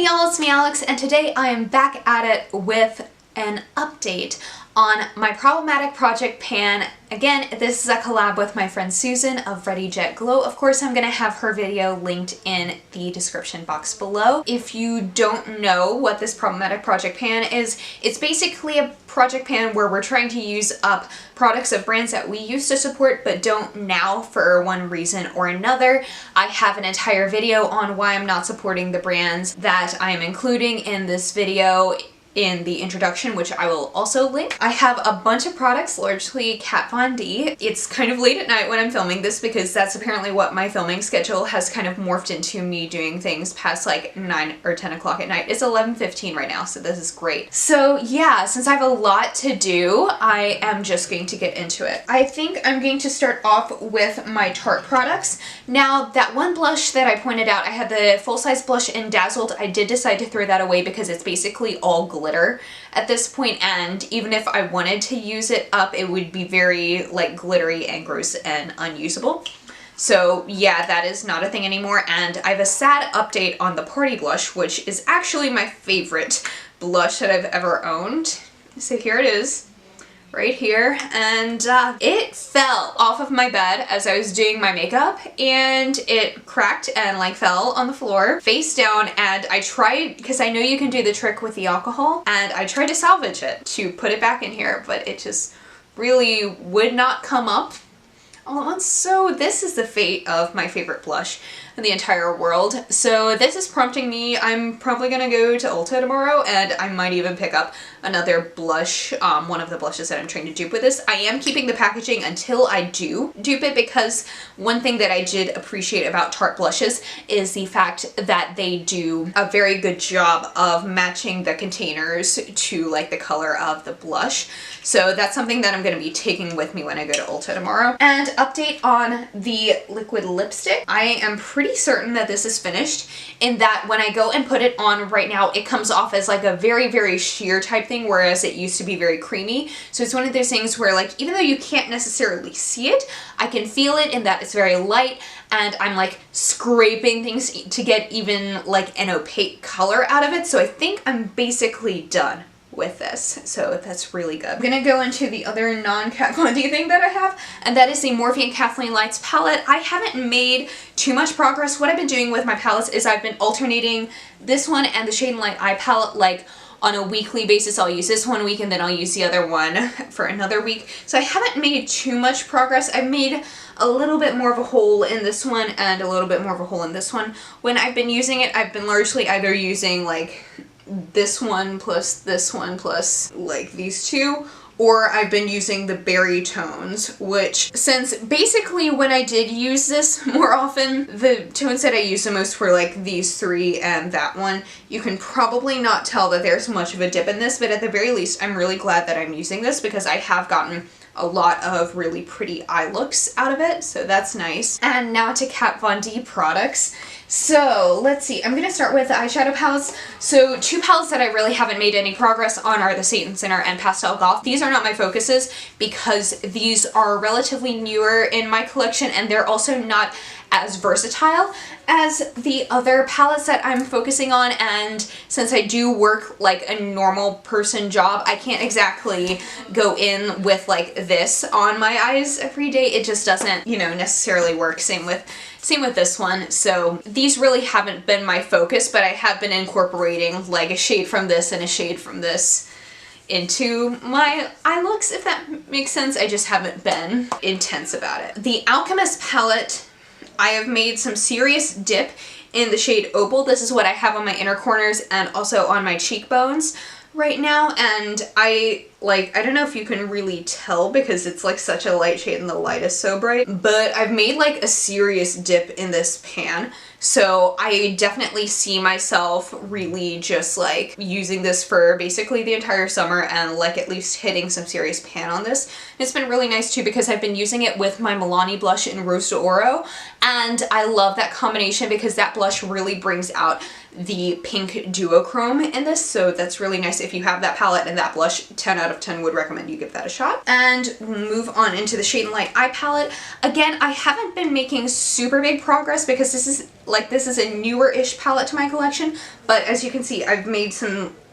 y'all, it's me Alex, and today I am back at it with an update on my problematic project pan. Again, this is a collab with my friend Susan of Ready Jett Glow. Of course, I'm gonna have her video linked in the description box below. If you don't know what this problematic project pan is, it's basically a project pan where we're trying to use up products of brands that we used to support but don't now for one reason or another. I have an entire video on why I'm not supporting the brands that I am including in this video in the introduction, which I will also link. I have a bunch of products, largely Kat Von D. It's kind of late at night when I'm filming this because that's apparently what my filming schedule has kind of morphed into, me doing things past like 9 or 10 o'clock at night. It's 11:15 right now, so this is great. So yeah, since I have a lot to do, I am just going to get into it. I think I'm going to start off with my Tarte products. Now, that one blush that I pointed out, I had the full-size blush in Dazzled. I did decide to throw that away because it's basically all glitter at this point, and even if I wanted to use it up, it would be very like glittery and gross and unusable. So yeah, that is not a thing anymore, and I have a sad update on the Party Blush, which is actually my favorite blush that I've ever owned. So here it is. Right here, and it fell off of my bed as I was doing my makeup, and it cracked and like fell on the floor face down, and I tried, because I know you can do the trick with the alcohol, and I tried to salvage it to put it back in here, but it just really would not come up all at once. So this is the fate of my favorite blush in the entire world. So this is prompting me, I'm probably gonna go to Ulta tomorrow, and I might even pick up another blush, one of the blushes that I'm trying to dupe with this. I am keeping the packaging until I do dupe it, because one thing that I did appreciate about Tarte blushes is the fact that they do a very good job of matching the containers to like the color of the blush. So that's something that I'm gonna be taking with me when I go to Ulta tomorrow. And update on the liquid lipstick. I am pretty certain that this is finished, in that when I go and put it on right now, it comes off as like a very, very sheer type thing, whereas it used to be very creamy. So it's one of those things where, like, even though you can't necessarily see it, I can feel it in that it's very light, and I'm like scraping things to get even like an opaque color out of it. So I think I'm basically done with this, so that's really good. I'm gonna go into the other non-Kat Von D thing that I have, and that is the Morphe and Kathleen Lights palette. I haven't made too much progress. What I've been doing with my palettes is I've been alternating this one and the Shade and Light Eye palette like on a weekly basis. I'll use this one week and then I'll use the other one for another week. So I haven't made too much progress. I've made a little bit more of a hole in this one and a little bit more of a hole in this one. When I've been using it, I've been largely either using like this one plus like these two, or I've been using the berry tones, which, since basically when I did use this more often, the tones that I use the most were like these three and that one. You can probably not tell that there's much of a dip in this, but at the very least I'm really glad that I'm using this, because I have gotten a lot of really pretty eye looks out of it, so that's nice. And now to Kat Von D products. So let's see, I'm gonna start with the eyeshadow palettes. So two palettes that I really haven't made any progress on are the Satan Sinner and Pastel Goth. These are not my focuses because these are relatively newer in my collection, and they're also not as versatile as the other palettes that I'm focusing on, and since I do work like a normal person job, I can't exactly go in with like this on my eyes every day. It just doesn't, you know, necessarily work. Same with this one. So these really haven't been my focus, but I have been incorporating like a shade from this and a shade from this into my eye looks, if that makes sense. I just haven't been intense about it. The Alchemist palette, I have made some serious dip in the shade Opal. This is what I have on my inner corners and also on my cheekbones right now, and I don't know if you can really tell because it's like such a light shade and the light is so bright, but I've made like a serious dip in this pan. So I definitely see myself really just like using this for basically the entire summer and like at least hitting some serious pan on this. And it's been really nice too because I've been using it with my Milani blush in Rose d'Oro, and I love that combination because that blush really brings out the pink duochrome in this, so that's really nice. If you have that palette and that blush, 10 out of 10 would recommend you give that a shot. And move on into the Shade and Light eye palette. Again, I haven't been making super big progress because this is a newer-ish palette to my collection, but as you can see, I've made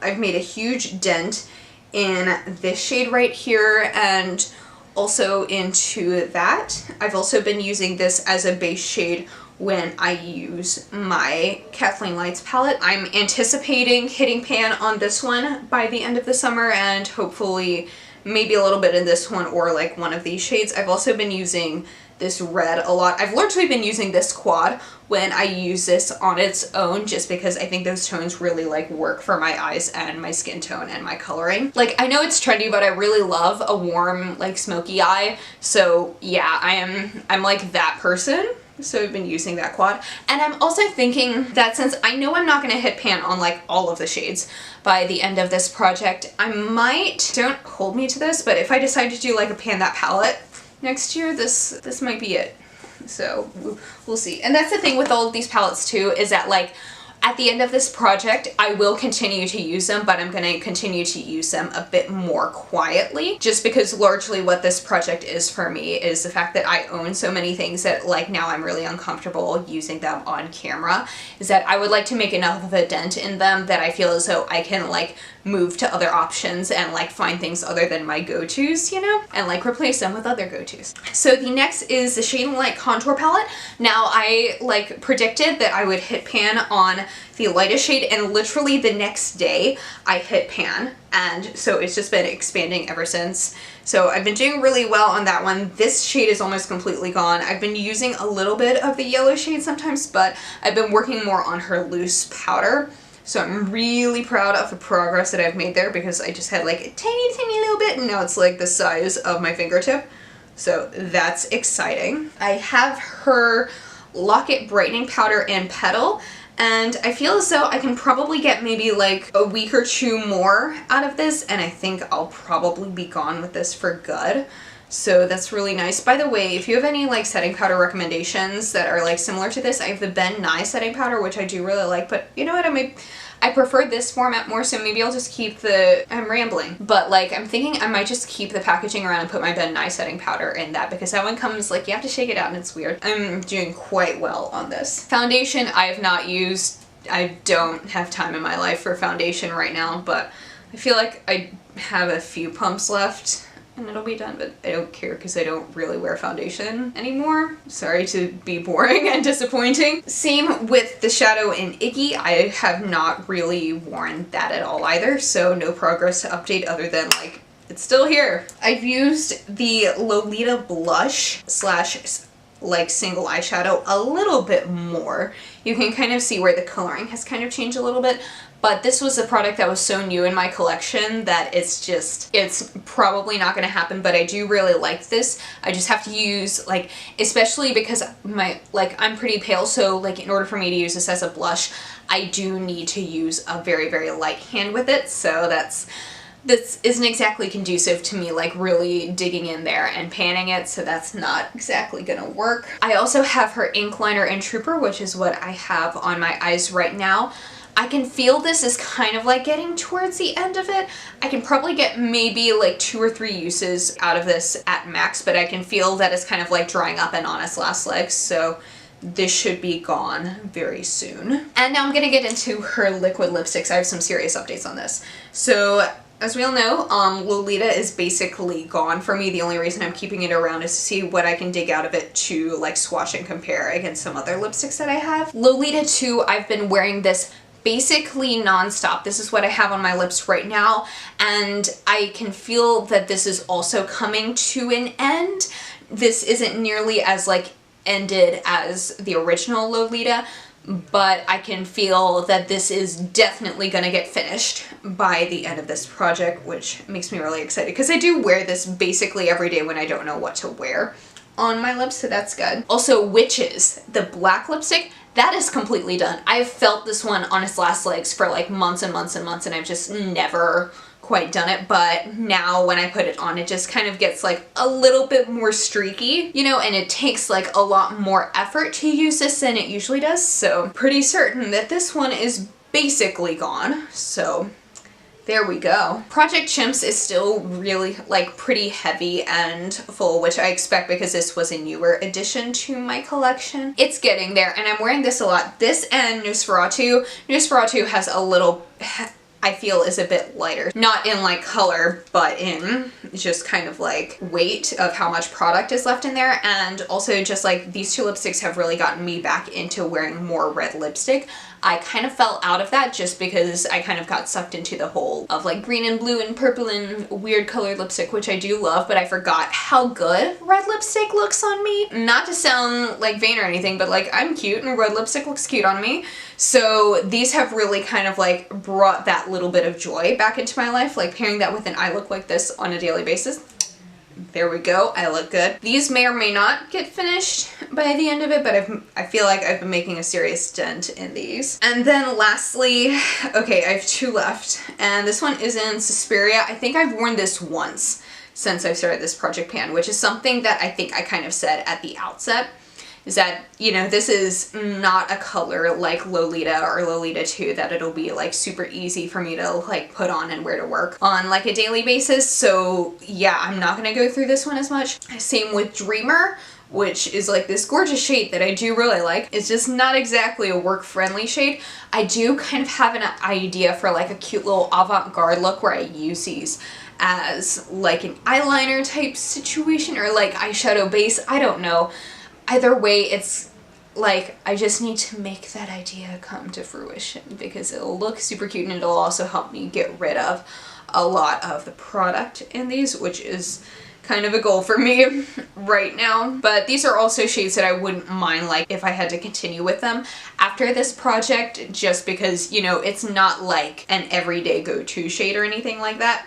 a huge dent in this shade right here and also into that. I've also been using this as a base shade when I use my Kathleen Lights palette. I'm anticipating hitting pan on this one by the end of the summer and hopefully maybe a little bit in this one or like one of these shades. I've also been using this red a lot. I've largely been using this quad when I use this on its own just because I think those tones really like work for my eyes and my skin tone and my coloring. Like, I know it's trendy, but I really love a warm like smoky eye. So yeah, I'm like that person. So I've been using that quad. And I'm also thinking that since I know I'm not going to hit pan on like all of the shades by the end of this project, I might, don't hold me to this, but if I decide to do like a pan that palette next year, this might be it. So we'll see. And that's the thing with all of these palettes too, is that like at the end of this project, I will continue to use them, but I'm going to continue to use them a bit more quietly, just because largely what this project is for me is the fact that I own so many things that like now I'm really uncomfortable using them on camera, is that I would like to make enough of a dent in them that I feel as though I can like move to other options and like find things other than my go-tos, you know, and like replace them with other go-tos. So the next is the Shade and Light contour palette. Now I like predicted that I would hit pan on the lightest shade and literally the next day I hit pan, and so it's just been expanding ever since. So I've been doing really well on that one. This shade is almost completely gone. I've been using a little bit of the yellow shade sometimes, but I've been working more on her loose powder. So I'm really proud of the progress that I've made there because I just had like a tiny little bit and now it's like the size of my fingertip. So that's exciting. I have her Lock-It Brightening Powder in Petal, and I feel as though I can probably get maybe like a week or two more out of this, and I think I'll probably be gone with this for good. So that's really nice. By the way, if you have any like setting powder recommendations that are like similar to this, I have the Ben Nye setting powder, which I do really like, but you know what, I prefer this format more, so maybe I'll just keep the, I'm rambling, but like I'm thinking I might just keep the packaging around and put my Ben Nye setting powder in that, because that one comes like you have to shake it out and it's weird. I'm doing quite well on this. Foundation I have not used. I don't have time in my life for foundation right now, but I feel like I have a few pumps left and it'll be done, but I don't care because I don't really wear foundation anymore. Sorry to be boring and disappointing. Same with the shadow in Iggy. I have not really worn that at all either, so no progress to update other than like it's still here. I've used the Lolita blush slash like single eyeshadow a little bit more. You can kind of see where the coloring has kind of changed a little bit, but this was a product that was so new in my collection that it's probably not going to happen, but I do really like this. I just have to use like, especially because I'm pretty pale, so like in order for me to use this as a blush, I do need to use a very light hand with it, so this isn't exactly conducive to me like really digging in there and panning it, so that's not exactly gonna work. I also have her ink liner in Trooper, which is what I have on my eyes right now. I can feel this is kind of like getting towards the end of it. I can probably get maybe like 2 or 3 uses out of this at max, but I can feel that it's kind of like drying up and on its last legs, so this should be gone very soon. And now I'm gonna get into her liquid lipsticks. I have some serious updates on this. So as we all know, Lolita is basically gone for me. The only reason I'm keeping it around is to see what I can dig out of it to like swatch and compare against some other lipsticks that I have. Lolita 2, I've been wearing this basically non-stop. This is what I have on my lips right now, and I can feel that this is also coming to an end. This isn't nearly as like ended as the original Lolita, but I can feel that this is definitely gonna get finished by the end of this project, which makes me really excited because I do wear this basically every day when I don't know what to wear on my lips, so that's good. Also, Witches, the black lipstick, that is completely done. I've felt this one on its last legs for like months and months and months, and I've just never quite done it, but now when I put it on, it just kind of gets like a little bit more streaky, you know, and it takes like a lot more effort to use this than it usually does, so pretty certain that this one is basically gone. So there we go. Project Chimps is still really like pretty heavy and full, which I expect because this was a newer addition to my collection. It's getting there, and I'm wearing this a lot. This and Nosferatu. Nosferatu has a little, I feel, is a bit lighter. Not in like color, but in just kind of like weight of how much product is left in there. And also just like these two lipsticks have really gotten me back into wearing more red lipstick. I kind of fell out of that just because I kind of got sucked into the whole of like green and blue and purple and weird colored lipstick, which I do love, but I forgot how good red lipstick looks on me. Not to sound like vain or anything, but like I'm cute and red lipstick looks cute on me. So these have really kind of like brought that little bit of joy back into my life, like pairing that with an eye look like this on a daily basis. There we go, I look good. These may or may not get finished by the end of it, but I feel like I've been making a serious dent in these. And then lastly, okay, I have two left, and this one is in Suspiria. I think I've worn this once since I've started this project pan, which is something that I think I kind of said at the outset, is that, you know, this is not a color like Lolita or Lolita 2 that it'll be like super easy for me to like put on and wear to work on like a daily basis. So yeah, I'm not gonna go through this one as much. Same with Dreamer, which is like this gorgeous shade that I do really like. It's just not exactly a work-friendly shade. I do kind of have an idea for like a cute little avant-garde look where I use these as like an eyeliner type situation or like eyeshadow base. I don't know. Either way, it's like, I just need to make that idea come to fruition because it'll look super cute and it'll also help me get rid of a lot of the product in these, which is kind of a goal for me right now. But these are also shades that I wouldn't mind like if I had to continue with them after this project, just because, you know, it's not like an everyday go-to shade or anything like that.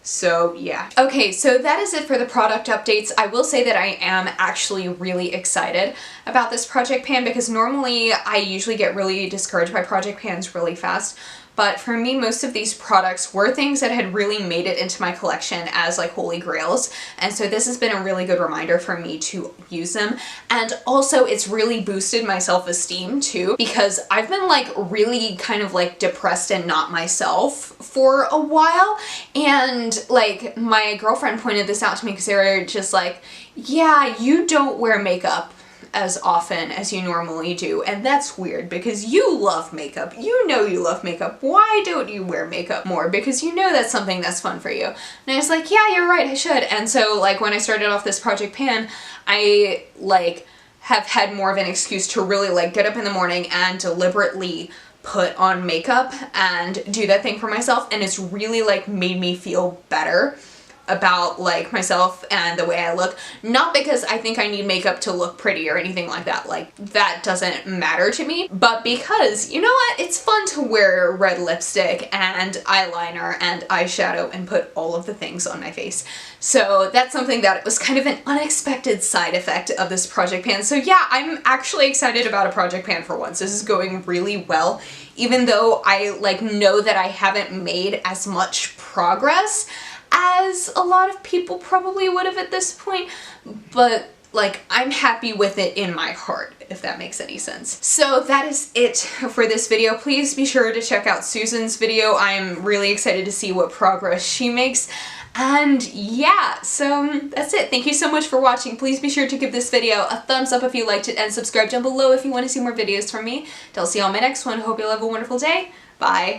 So yeah. Okay, so that is it for the product updates. I will say that I am actually really excited about this project pan because normally I usually get really discouraged by project pans really fast. But for me, most of these products were things that had really made it into my collection as like holy grails. And so this has been a really good reminder for me to use them. And also it's really boosted my self-esteem too, because I've been like really kind of like depressed and not myself for a while. And like my girlfriend pointed this out to me because they were just like, yeah, you don't wear makeup as often as you normally do, and that's weird because you love makeup. You know you love makeup. Why don't you wear makeup more? Because you know that's something that's fun for you. And I was like, yeah, you're right, I should. And so like when I started off this project pan, I like have had more of an excuse to really like get up in the morning and deliberately put on makeup and do that thing for myself, and it's really like made me feel better about like myself and the way I look. Not because I think I need makeup to look pretty or anything like that, like that doesn't matter to me, but because, you know what, it's fun to wear red lipstick and eyeliner and eyeshadow and put all of the things on my face. So that's something that was kind of an unexpected side effect of this project pan. So yeah, I'm actually excited about a project pan for once. This is going really well, even though I like know that I haven't made as much progress as a lot of people probably would have at this point, but like I'm happy with it in my heart, if that makes any sense. So that is it for this video. Please be sure to check out Susan's video. I'm really excited to see what progress she makes. And yeah, so that's it. Thank you so much for watching. Please be sure to give this video a thumbs up if you liked it and subscribe down below if you want to see more videos from me. I'll see you on my next one. Hope you'll have a wonderful day. Bye.